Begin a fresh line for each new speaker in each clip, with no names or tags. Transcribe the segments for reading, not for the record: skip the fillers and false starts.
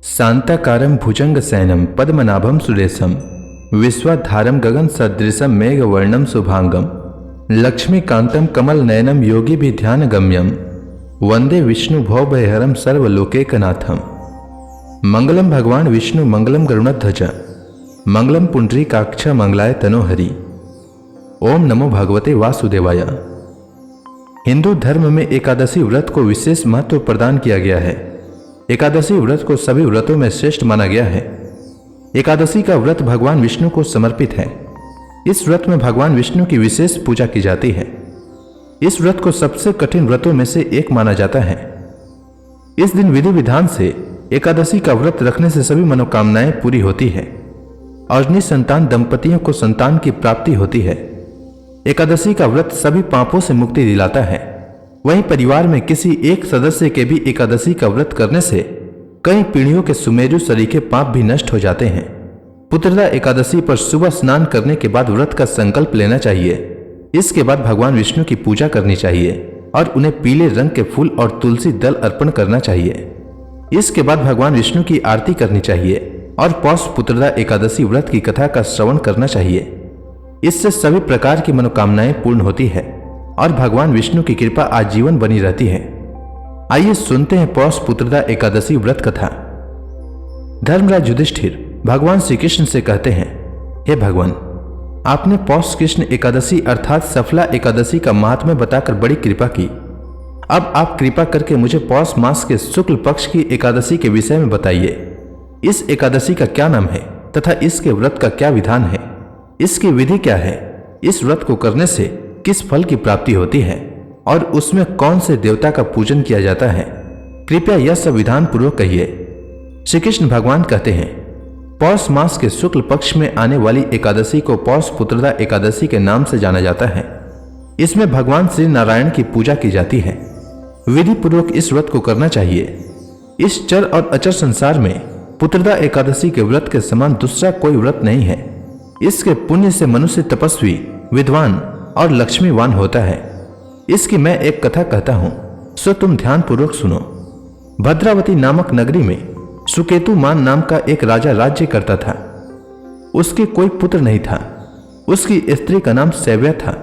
शांताकारं भुजंगशयनं पद्मनाभं सुरेशं विश्वाधारं गगनसदृशं मेघवर्णं शुभांगं लक्ष्मीकान्तं कमलनयनं योगिभिर्ध्यानगम्यं वंदे विष्णु भवभयहरं सर्वलोकैकनाथं। मंगलम भगवान विष्णु मंगलम गरुड़ध्वज मंगलम पुंडरीकाक्ष मंगलाय तनोहरि। ओम नमो भगवते वासुदेवाय। हिंदू धर्म में एकादशी व्रत को विशेष महत्व प्रदान किया गया है। एकादशी व्रत को सभी व्रतों में श्रेष्ठ माना गया है। एकादशी का व्रत भगवान विष्णु को समर्पित है। इस व्रत में भगवान विष्णु की विशेष पूजा की जाती है। इस व्रत को सबसे कठिन व्रतों में से एक माना जाता है। इस दिन विधि विधान से एकादशी का व्रत रखने से सभी मनोकामनाएं पूरी होती है और निसंतान दंपतियों को संतान की प्राप्ति होती है। एकादशी का व्रत सभी पापों से मुक्ति दिलाता है। वहीं परिवार में किसी एक सदस्य के भी एकादशी का व्रत करने से कई पीढ़ियों के सुमेरु सरीखे पाप भी नष्ट हो जाते हैं। पुत्रदा एकादशी पर सुबह स्नान करने के बाद व्रत का संकल्प लेना चाहिए। इसके बाद भगवान विष्णु की पूजा करनी चाहिए और उन्हें पीले रंग के फूल और तुलसी दल अर्पण करना चाहिए। इसके बाद भगवान विष्णु की आरती करनी चाहिए और पौष पुत्रदा एकादशी व्रत की कथा का श्रवण करना चाहिए। इससे सभी प्रकार की मनोकामनाएं पूर्ण होती है और भगवान विष्णु की कृपा आजीवन बनी रहती है। आइए सुनते हैं पौष पुत्रदा एकादशी व्रत कथा। धर्मराज युधिष्ठिर भगवान श्री कृष्ण से कहते हैं, हे भगवान, आपने पौष कृष्ण एकादशी अर्थात सफला एकादशी का महात्म्य बताकर बड़ी कृपा की। अब आप कृपा करके मुझे पौष मास के शुक्ल पक्ष की एकादशी के विषय में बताइए। इस एकादशी का क्या नाम है तथा इसके व्रत का क्या विधान है, इसकी विधि क्या है, इस व्रत को करने से किस फल की प्राप्ति होती है और उसमें कौन से देवता का पूजन किया जाता है, कृपया यह सब विधान पूर्वक कहिए। श्री कृष्ण भगवान कहते हैं, पौष मास के शुक्ल पक्ष में आने वाली एकादशी को पौष पुत्रदा एकादशी के नाम से जाना जाता है। इसमें भगवान श्री नारायण की पूजा की जाती है। विधि पूर्वक इस व्रत को करना चाहिए। इस चर और अचर संसार में पुत्रदा एकादशी के व्रत के समान दूसरा कोई व्रत नहीं है। इसके पुण्य से मनुष्य तपस्वी, विद्वान और लक्ष्मीवान होता है। इसकी मैं एक कथा कहता हूं, सो तुम ध्यान पूर्वक सुनो। भद्रावती नामक नगरी में सुकेतुमान नाम का एक राजा राज्य करता था। उसके कोई पुत्र नहीं था। उसकी स्त्री का नाम सैव्या था।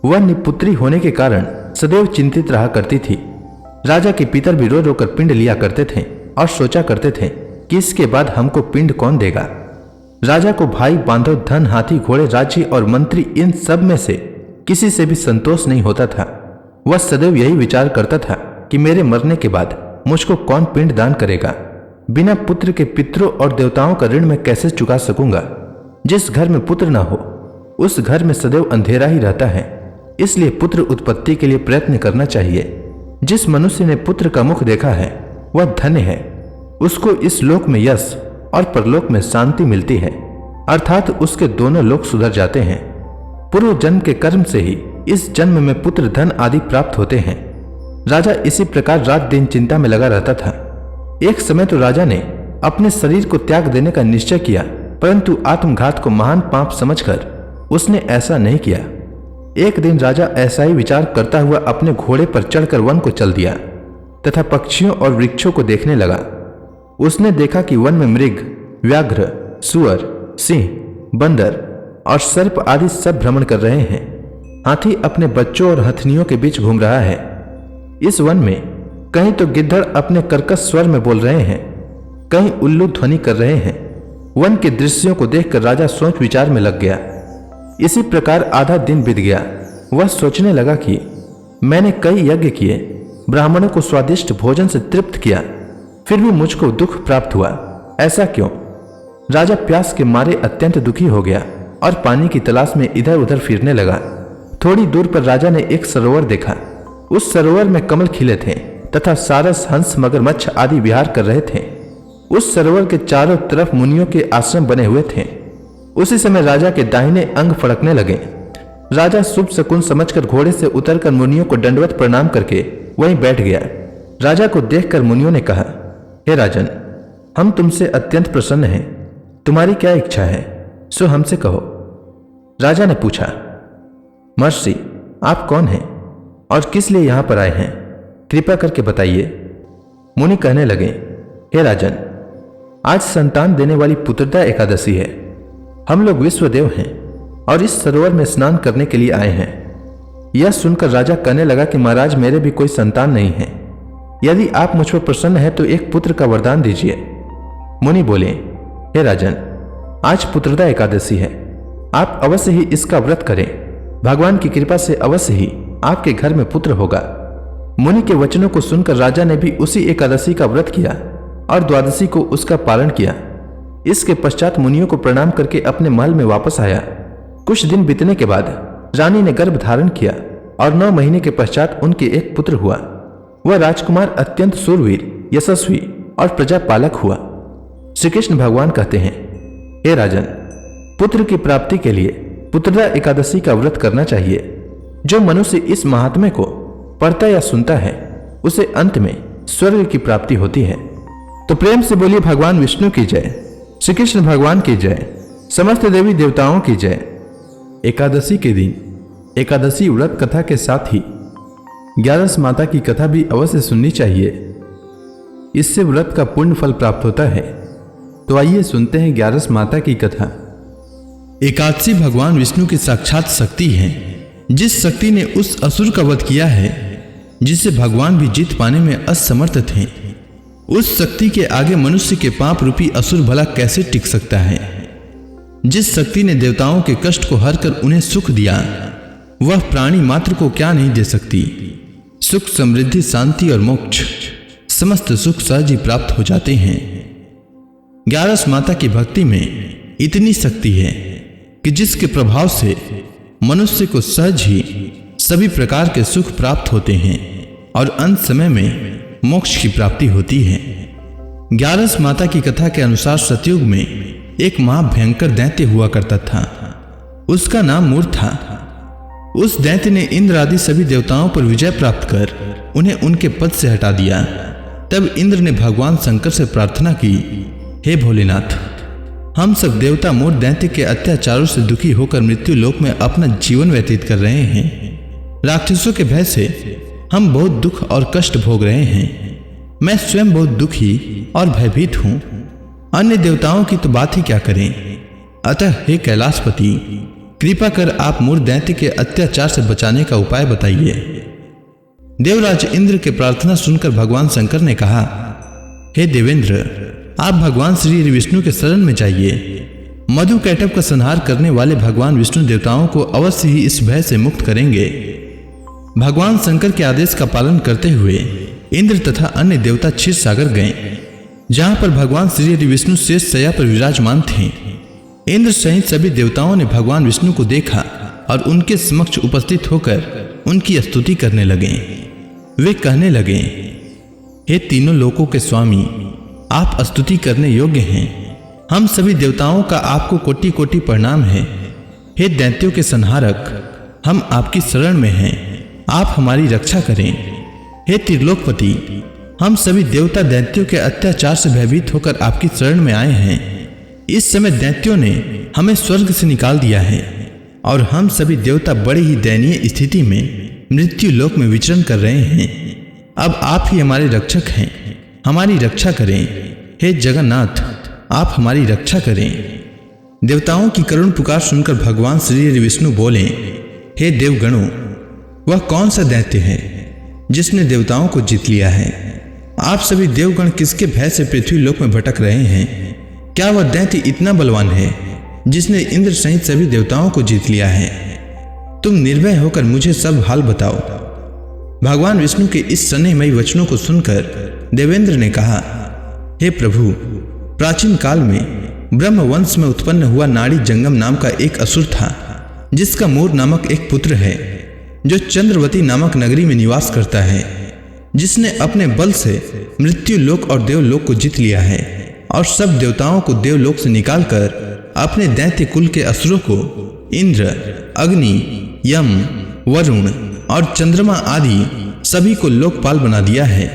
वह निपुत्री होने के कारण सदैव चिंतित रहा करती थी। राजा के पितर भी रो रो कर पिंड लिया करते थे और सोचा करते थे कि इसके बाद हमको पिंड कौन देगा। राजा को भाई, बांधव, धन, हाथी, घोड़े, राज्य और मंत्री इन सब में से किसी से भी संतोष नहीं होता था। वह सदैव यही विचार करता था कि मेरे मरने के बाद मुझको कौन पिंड दान करेगा। बिना पुत्र के पितरों और देवताओं का ऋण मैं कैसे चुका सकूंगा। जिस घर में पुत्र न हो उस घर में सदैव अंधेरा ही रहता है। इसलिए पुत्र उत्पत्ति के लिए प्रयत्न करना चाहिए। जिस मनुष्य ने पुत्र का मुख देखा है वह धन्य है। उसको इस लोक में यश और परलोक में शांति मिलती है, अर्थात उसके दोनों लोक सुधर जाते हैं। पूर्व जन्म के कर्म से ही इस जन्म में पुत्र, धन आदि प्राप्त होते हैं। राजा इसी प्रकार रात दिन चिंता में लगा रहता था। एक समय तो राजा ने अपने शरीर को त्याग देने का निश्चय किया, परंतु आत्मघात को महान पाप समझकर उसने ऐसा नहीं किया। एक दिन राजा ऐसा ही विचार करता हुआ अपने घोड़े पर चढ़कर वन को चल दिया तथा पक्षियों और वृक्षों को देखने लगा। उसने देखा कि वन में मृग, व्याघ्र, सुअर, सिंह, बंदर और सर्प आदि सब भ्रमण कर रहे हैं। हाथी अपने बच्चों और हथनियों के बीच घूम रहा है। इस वन में कहीं तो गिद्दड़ अपने कर्कश स्वर में बोल रहे हैं, कहीं उल्लू ध्वनि कर रहे हैं। वन के दृश्यों को देखकर राजा सोच विचार में लग गया। इसी प्रकार आधा दिन बीत गया। वह सोचने लगा कि मैंने कई यज्ञ किए, ब्राह्मणों को स्वादिष्ट भोजन से तृप्त किया, फिर भी मुझको दुख प्राप्त हुआ। ऐसा क्यों? राजा प्यास के मारे अत्यंत दुखी हो गया और पानी की तलाश में इधर उधर फिरने लगा। थोड़ी दूर पर राजा ने एक सरोवर देखा। उस सरोवर में कमल खिले थे तथा सारस, हंस, मगरमच्छ आदि विहार कर रहे थे। उस सरोवर के चारों तरफ मुनियों के आश्रम बने हुए थे। उसी समय राजा के दाहिने अंग फड़कने लगे। राजा शुभ शकुन समझकर घोड़े से उतरकर मुनियों को दंडवत प्रणाम करके वहीं बैठ गया। राजा को देखकर मुनियों ने कहा, हे राजन, हम तुमसे अत्यंत प्रसन्न हैं। तुम्हारी क्या इच्छा है, सो हमसे कहो। राजा ने पूछा, महर्षि, आप कौन हैं और किस लिए यहां पर आए हैं, कृपा करके बताइए। मुनि कहने लगे, हे राजन, आज संतान देने वाली पुत्रदा एकादशी है। हम लोग विश्वदेव हैं और इस सरोवर में स्नान करने के लिए आए हैं। यह सुनकर राजा कहने लगा कि महाराज, मेरे भी कोई संतान नहीं है। यदि आप मुझ पर प्रसन्न हैं तो एक पुत्र का वरदान दीजिए। मुनि बोले, हे राजन, आज पुत्रदा एकादशी है, आप अवश्य ही इसका व्रत करें। भगवान की कृपा से अवश्य ही आपके घर में पुत्र होगा। मुनि के वचनों को सुनकर राजा ने भी उसी एकादशी का व्रत किया और द्वादशी को उसका पालन किया। इसके पश्चात मुनियों को प्रणाम करके अपने महल में वापस आया। कुछ दिन बीतने के बाद रानी ने गर्भ धारण किया और 9 महीने के पश्चात उनके एक पुत्र हुआ। वह राजकुमार अत्यंत शूरवीर, यशस्वी और प्रजापालक हुआ। श्री कृष्ण भगवान कहते हैं, हे राजन, पुत्र की प्राप्ति के लिए पुत्रदा एकादशी का व्रत करना चाहिए। जो मनुष्य इस महात्म्य को पढ़ता या सुनता है उसे अंत में स्वर्ग की प्राप्ति होती है। तो प्रेम से बोलिए भगवान विष्णु की जय, श्री कृष्ण भगवान की जय, समस्त देवी देवताओं की जय। एकादशी के दिन एकादशी व्रत कथा के साथ ही 11 माता की कथा भी अवश्य सुननी चाहिए। इससे व्रत का पुण्य फल प्राप्त होता है। तो आइए सुनते हैं 11 माता की कथा। एकादशी भगवान विष्णु की साक्षात शक्ति है। जिस शक्ति ने उस असुर का वध किया है जिसे भगवान भी जीत पाने में असमर्थ थे, उस शक्ति के आगे मनुष्य के पाप रूपी असुर भला कैसे टिक सकता है। जिस शक्ति ने देवताओं के कष्ट को हर कर उन्हें सुख दिया, वह प्राणी मात्र को क्या नहीं दे सकती। सुख, समृद्धि, शांति और मोक्ष, समस्त सुख सहज ही प्राप्त हो जाते हैं। 11 माता की भक्ति में इतनी शक्ति है कि जिसके प्रभाव से मनुष्य को सहज ही सभी प्रकार के सुख प्राप्त होते हैं और अंत समय में मोक्ष की प्राप्ति होती है। 11 माता की कथा के अनुसार सतयुग में एक महाभयंकर दैत्य हुआ करता था। उसका नाम मूर था। उस दैत्य ने इंद्र आदि सभी देवताओं पर विजय प्राप्त कर उन्हें उनके पद से हटा दिया। तब इंद्र ने भगवान शंकर से प्रार्थना की, हे भोलेनाथ, हम सब देवता मूर दैत्य के अत्याचारों से दुखी होकर मृत्यु लोक में अपना जीवन व्यतीत कर रहे हैं। राक्षसों के भय से हम बहुत दुख और कष्ट भोग रहे हैं। मैं स्वयं बहुत दुखी और भयभीत हूं। अन्य देवताओं की तो बात ही क्या करें। अतः हे कैलाशपति, कृपा कर आप मूर दैत्य के अत्याचार से बचाने का उपाय बताइए। देवराज इंद्र के प्रार्थना सुनकर भगवान शंकर ने कहा, हे देवेंद्र, आप भगवान श्री विष्णु के शरण में जाइए। मधु कैटभ का संहार करने वाले भगवान विष्णु देवताओं को अवश्य ही इस भय से मुक्त करेंगे। भगवान शंकर के आदेश का पालन करते हुए इंद्र तथा अन्य देवता क्षीर सागर गए, जहां पर भगवान श्री विष्णु शेष शैया पर विराजमान थे। इंद्र सहित सभी देवताओं ने भगवान विष्णु को देखा और उनके समक्ष उपस्थित होकर उनकी स्तुति करने लगे। वे कहने लगे, हे तीनों लोकों के स्वामी, आप स्तुति करने योग्य हैं। हम सभी देवताओं का आपको कोटि कोटि प्रणाम है। हे दैत्यों के संहारक, हम आपकी शरण में हैं, आप हमारी रक्षा करें। हे त्रिलोकपति, हम सभी देवता दैत्यों के अत्याचार से भयभीत होकर आपकी शरण में आए हैं। इस समय दैत्यों ने हमें स्वर्ग से निकाल दिया है और हम सभी देवता बड़ी ही दयनीय स्थिति में मृत्यु लोक में विचरण कर रहे हैं। अब आप ही हमारे रक्षक हैं, हमारी रक्षा करें। हे जगन्नाथ, आप हमारी रक्षा करें। देवताओं की करुण पुकार सुनकर भगवान श्री विष्णु बोले, हे देवगणों, वह कौन सा दैत्य है जिसने देवताओं को जीत लिया है। आप सभी देवगण किसके भय से पृथ्वी लोक में भटक रहे हैं। क्या वह दैत्य इतना बलवान है जिसने इंद्र सहित सभी देवताओं को जीत लिया है। तुम निर्भय होकर मुझे सब हाल बताओ। भगवान विष्णु के इस स्नेहमयी वचनों को सुनकर देवेंद्र ने कहा, हे प्रभु, प्राचीन काल में ब्रह्म वंश में उत्पन्न हुआ नाड़ी जंगम नाम का एक असुर था, जिसका मूर नामक एक पुत्र है, जो चंद्रवती नामक नगरी में निवास करता है, जिसने अपने बल से मृत्यु लोक और देवलोक को जीत लिया है और सब देवताओं को देवलोक से निकालकर अपने दैत्य कुल के असुरों को इंद्र, अग्नि, यम, वरुण और चंद्रमा आदि सभी को लोकपाल बना दिया है।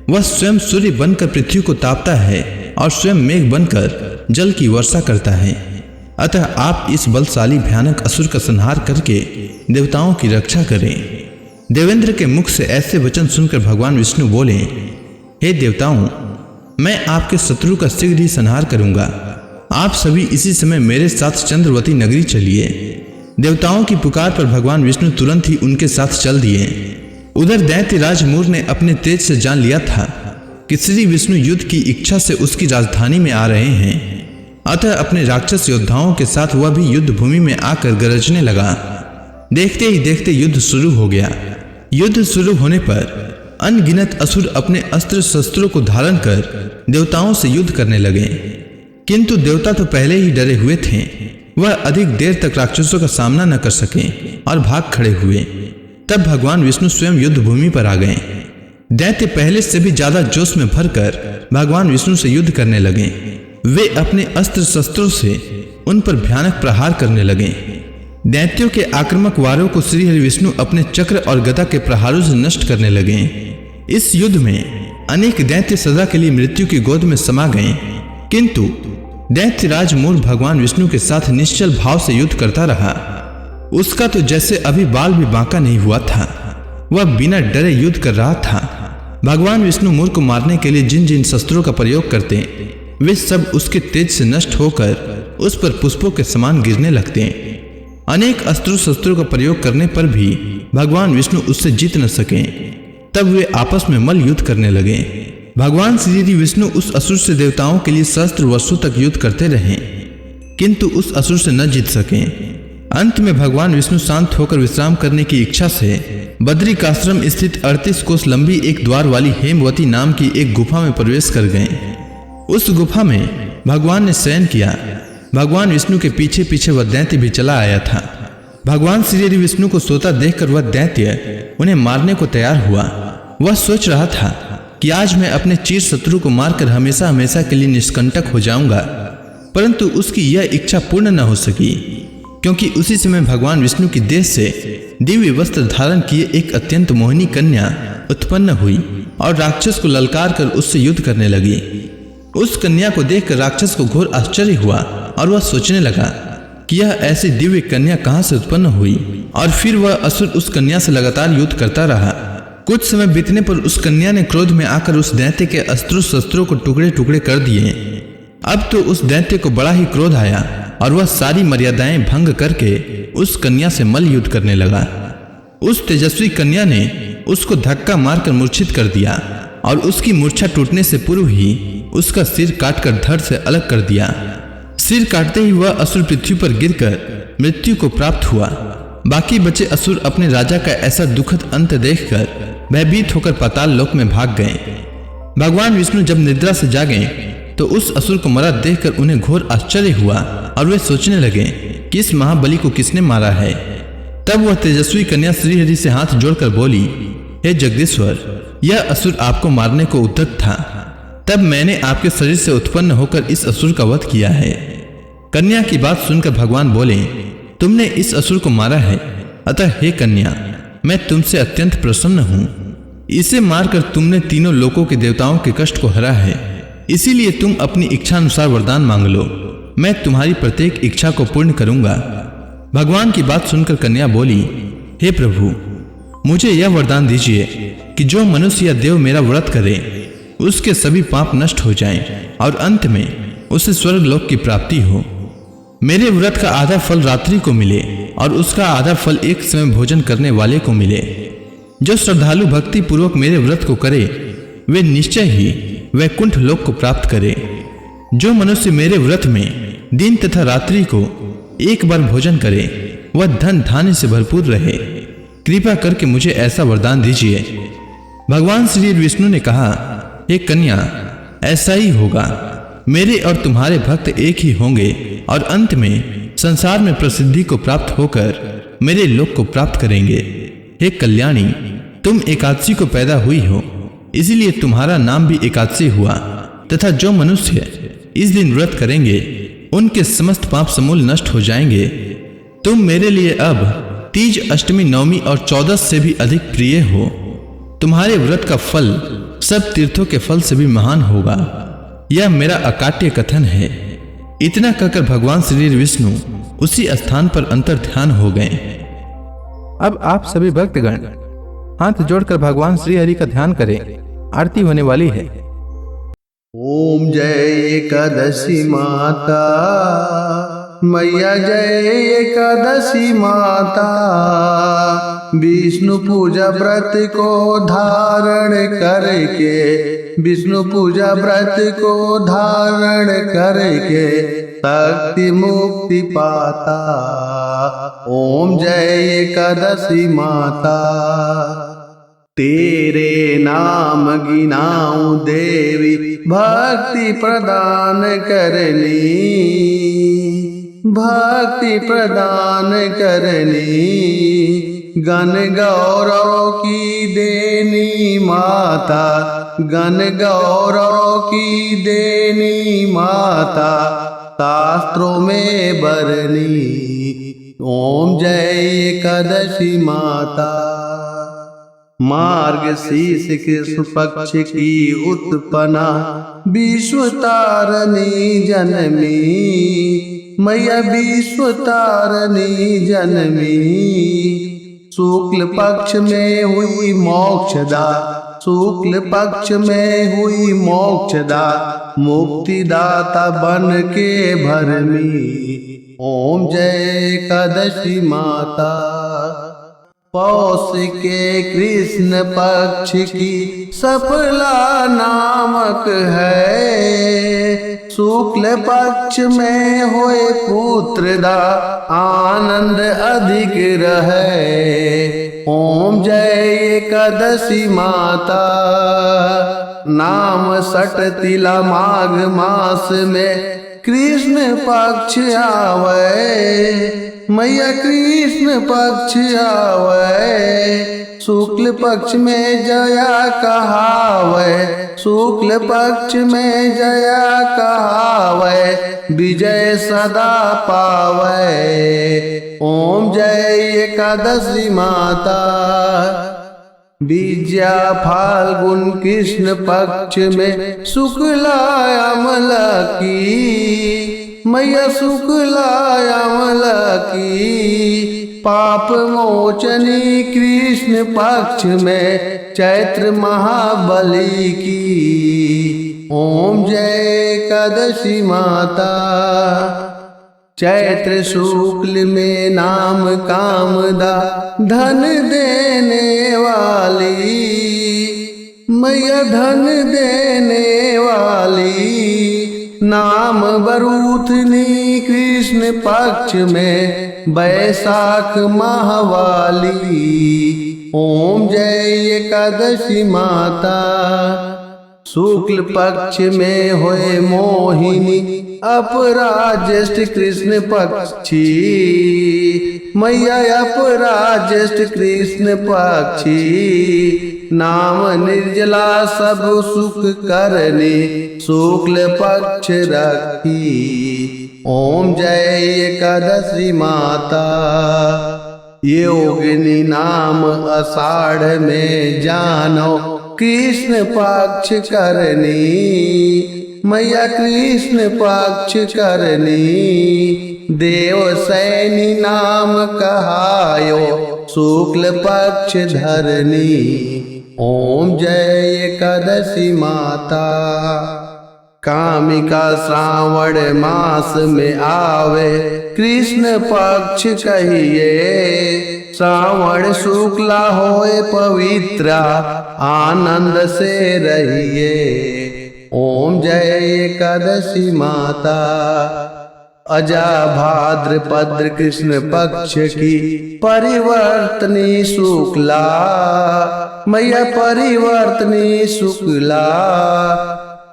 वह स्वयं सूर्य बनकर पृथ्वी को तापता है और स्वयं मेघ बनकर जल की वर्षा करता है। अतः आप इस बलशाली भयानक असुर का संहार करके देवताओं की रक्षा करें। देवेंद्र के मुख से ऐसे वचन सुनकर भगवान विष्णु बोले, हे देवताओं,
मैं आपके शत्रु का शीघ्र ही संहार करूंगा। आप सभी इसी समय मेरे साथ चंद्रवती नगरी चलिए। देवताओं की पुकार पर भगवान विष्णु तुरंत ही उनके साथ चल दिए। उधर दैत्यराज मूर ने अपने तेज से जान लिया था कि श्री विष्णु युद्ध की इच्छा से उसकी राजधानी में आ रहे हैं। अतः अपने राक्षस योद्धाओं के साथ वह भी युद्ध भूमि में आकर गरजने लगा। देखते ही देखते युद्ध शुरू हो गया। युद्ध शुरू होने पर अनगिनत असुर अपने अस्त्र शस्त्रों को धारण कर देवताओं से युद्ध करने लगे, किंतु देवता तो पहले ही डरे हुए थे। वह अधिक देर तक राक्षसों का सामना न कर सके और भाग खड़े हुए। तब भगवान विष्णु स्वयं युद्ध भूमि पर आ गए। दैत्य पहले से भी ज्यादा जोश में भरकर भगवान विष्णु से युद्ध करने लगे। वे अपने अस्त्र शस्त्रों से उन पर भयानक प्रहार करने लगे। दैत्यों के आक्रामक वारों को श्री हरि विष्णु अपने चक्र और गदा के प्रहारों से नष्ट करने लगे। इस युद्ध में अनेक दैत्य सदा के लिए मृत्यु की गोद में समा गए, किंतु दैत्यराज मूर भगवान विष्णु के साथ निश्चल भाव से युद्ध करता रहा। उसका तो जैसे अभी बाल भी बांका नहीं हुआ था। वह बिना डरे युद्ध कर रहा था। भगवान विष्णु मूर को मारने के लिए जिन जिन शस्त्रों का प्रयोग करते वे सब उसके तेज से नष्ट होकर उस पर पुष्पों के समान गिरने लगते। अनेक अस्त्र शस्त्रों का प्रयोग करने पर भी भगवान विष्णु उससे जीत न सके। तब वे आपस में मल्ल युद्ध करने लगे। भगवान श्री विष्णु उस असुर से देवताओं के लिए सहस्त्र वर्षों तक युद्ध करते रहे, किंतु उस असुर से न जीत सके। अंत में भगवान विष्णु शांत होकर विश्राम करने की इच्छा से बद्रिकाश्रम स्थित 38 कोस लंबी एक द्वार वाली हेमवती नाम की एक गुफा में प्रवेश कर गए। उस गुफा में भगवान ने शयन किया। भगवान विष्णु के पीछे पीछे वह दैत्य भी चला आया था। भगवान श्री विष्णु को सोता देखकर वह दैत्य उन्हें मारने को तैयार हुआ। वह सोच रहा था कि आज मैं अपने चीर शत्रु को मारकर हमेशा हमेशा के लिए निष्कंटक हो जाऊंगा, परंतु उसकी यह इच्छा पूर्ण न हो सकी, क्योंकि उसी समय भगवान विष्णु की देह से दिव्य वस्त्र धारण किए एक अत्यंत मोहिनी कन्या उत्पन्न हुई और राक्षस को ललकार कर उससे युद्ध करने लगी। उस कन्या को देखकर राक्षस को घोर आश्चर्य हुआ और वह सोचने लगा कि यह ऐसी दिव्य कन्या कहां से उत्पन्न हुई, और फिर वह असुर उस कन्या से लगातार युद्ध करता रहा। कुछ समय बीतने पर उस कन्या ने क्रोध में आकर उस दैत्य के अस्त्र शस्त्रों को टुकड़े टुकड़े कर दिए। अब तो उस दैत्य को बड़ा ही क्रोध आया और वह सारी मर्यादाएं भंग करके उस कन्या से मल्ल युद्ध करने लगा। उस तेजस्वी कन्या ने उसको धक्का मारकर मूर्छित कर दिया और उसकी मूर्छा टूटने से पूर्व ही उसका सिर काटकर धड़ से अलग कर दिया। सिर काटते ही वह असुर पृथ्वी पर गिरकर मृत्यु को प्राप्त हुआ। बाकी बचे असुर अपने राजा का ऐसा दुखद अंत देखकर भयभीत होकर पाताल लोक में भाग गए। भगवान विष्णु जब निद्रा से जागे तो उस असुर को मरा देखकर उन्हें घोर आश्चर्य हुआ और वे सोचने लगे कि इस महाबली को किसने मारा है। तब वह तेजस्वी कन्या श्री हरि से हाथ जोड़कर बोली, हे जगदीश्वर, यह असुर आपको मारने को उद्यत था, तब मैंने आपके शरीर से उत्पन्न होकर इस असुर का वध किया है। कन्या की बात सुनकर भगवान बोले, तुमने इस असुर को मारा है, अतः हे कन्या, मैं तुमसे अत्यंत प्रसन्न हूँ। इसे मारकर तुमने तीनों लोकों के देवताओं के कष्ट को हरा है, इसीलिए तुम अपनी इच्छा अनुसार वरदान मांग लो, मैं तुम्हारी प्रत्येक इच्छा को पूर्ण करूंगा। भगवान की बात सुनकर कन्या बोली, हे प्रभु, मुझे यह वरदान दीजिए कि जो मनुष्य या देव मेरा व्रत करे उसके सभी पाप नष्ट हो जाएं और अंत में उसे स्वर्ग लोक की प्राप्ति हो। मेरे व्रत का आधा फल रात्रि को मिले और उसका आधा फल एक समय भोजन करने वाले को मिले। जो श्रद्धालु भक्ति पूर्वक मेरे व्रत को करे वे निश्चय ही वैकुंठ लोक को प्राप्त करे। जो मनुष्य मेरे व्रत में दिन तथा रात्रि को एक बार भोजन करे वह धन धान्य से भरपूर रहे। कृपा करके मुझे ऐसा वरदान दीजिए। भगवान श्री विष्णु ने कहा, हे कन्या, ऐसा ही होगा। मेरे और तुम्हारे भक्त एक ही होंगे और अंत में संसार में प्रसिद्धि को प्राप्त होकर मेरे लोक को प्राप्त करेंगे। हे कल्याणी, तुम एकादशी को पैदा हुई हो, इसीलिए तुम्हारा नाम भी एकादशी हुआ, तथा जो मनुष्य इस दिन व्रत करेंगे उनके समस्त पाप समूल नष्ट हो जाएंगे। तुम मेरे लिए अब तीज, अष्टमी, नवमी और 14 से भी अधिक प्रिय हो। तुम्हारे व्रत का फल सब तीर्थों के फल से भी महान होगा। यह मेरा अकाट्य कथन है। इतना कहकर भगवान श्री विष्णु उसी स्थान पर अंतर ध्यान हो गए।
अब आप सभी भक्तगण हाथ जोड़कर भगवान श्री हरि का ध्यान करें। आरती होने वाली है।
ओम जय एकादशी माता, मैया जय एकादशी माता। विष्णु पूजा व्रत को धारण करके, विष्णु पूजा व्रत को धारण करके शक्ति मुक्ति पाता। ओम जय एकादशी माता। तेरे नाम गिनाऊं देवी, भक्ति प्रदान करनी, भक्ति प्रदान करनी। गण गौरव की देनी माता, गण गौरव की देनी माता, शास्त्रों में बरनी। ओम जय एकादशी माता। मार्गशीर्ष कृष्ण पक्ष की उत्पन्ना, विश्व तारणी जनमी, मैया विश्व तारणी जनमी। शुक्ल पक्ष में हुई मोक्षदा, शुक्ल पक्ष में हुई मोक्षदा, मुक्तिदाता बन के भरमी। ओम जय एकादशी माता। पौष के कृष्ण पक्ष की सफला नामक है, शुक्ल पक्ष में होए पुत्रदा, आनंद अधिक रहे। ओम जय एकादशी माता। नाम सटतिला माघ मास में कृष्ण पक्ष आवे, मैया कृष्ण पक्ष आवे। शुक्ल पक्ष में जया कहावे, शुक्ल पक्ष में जया कहावे, विजय सदा पावे। ओम जय एकादशी माता। विद्या फाल्गुन कृष्ण पक्ष में शुक्ला अमला की, मैया शुक्ला अमला की। पाप मोचनी कृष्ण पक्ष में चैत्र महाबली की। ओम जय एकादशी माता। चैत्र शुक्ल में नाम कामदा, धन देने वाली, मैया धन देने वाली। नाम बरूथनी कृष्ण पक्ष में बैसाख माहवाली। ओम जय एकादशी माता। शुक्ल पक्ष में होए मोहिनी, अपराज्येष्ठ कृष्ण पक्षी, मैया अपराज्येष्ठ कृष्ण पक्षी। नाम निर्जला सब सुख करने, शुक्ल पक्ष रखी। ओम जय एकादशी माता। योगिनी नाम आषाढ़ में जानो, कृष्ण पक्ष करनी, मैया कृष्ण पक्ष करनी। देव सैनी नाम कहायो, शुक्ल पक्ष धरनी। ओम जय एकादशी माता। कामिका श्रावण मास में आवे, कृष्ण पक्ष कहिए। श्रावण शुक्ला होए पवित्रा, आनंद से रहिए। ओम जय एकादशी माता। अजा भाद्रपद कृष्ण पक्ष की परिवर्तनी शुक्ला, मैया परिवर्तनी शुक्ला।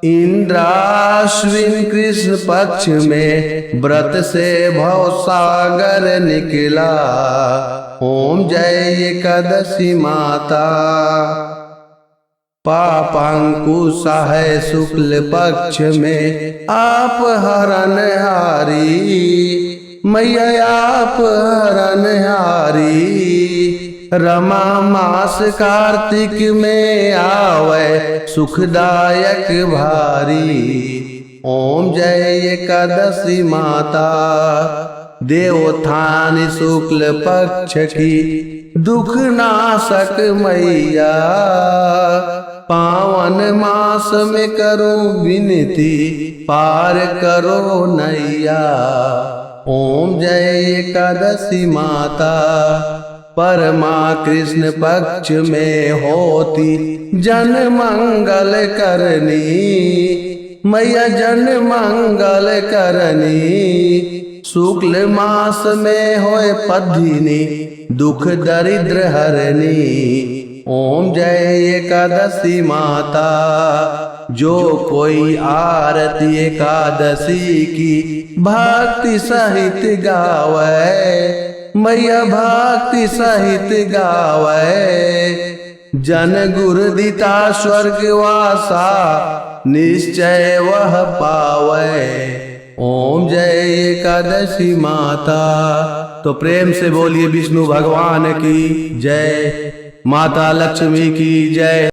इंद्राश्विन कृष्ण पक्ष में व्रत से भवसागर निकला। ओम जय एकादशी माता। पापांकुशा है शुक्ल पक्ष में आप हरणहारी, मैया आप हरणहारी। रमा मास कार्तिक में आवे, सुखदायक भारी। ओम जय एकादशी माता। देवोत्थान शुक्ल पक्ष की दुख नाशक मैया, पावन मास में करूं विनती, पार करो नैया। ओम जय एकादशी माता, परमा कृष्ण पक्ष में होती, जन मंगल करनी, मैया जन मंगल करनी। शुक्ल मास में होए पद्धिनी, दुख दरिद्र हरनी। ओम जय एकादशी माता, जो कोई आरती एकादशी की भक्ति सहित गावे, मैया भक्ति सहित गावे। जन गुरु दिता स्वर्गवासा, निश्चय वह पावे। ओम जय एकादशी माता। तो प्रेम से बोलिए विष्णु भगवान की जय, माता लक्ष्मी की जय।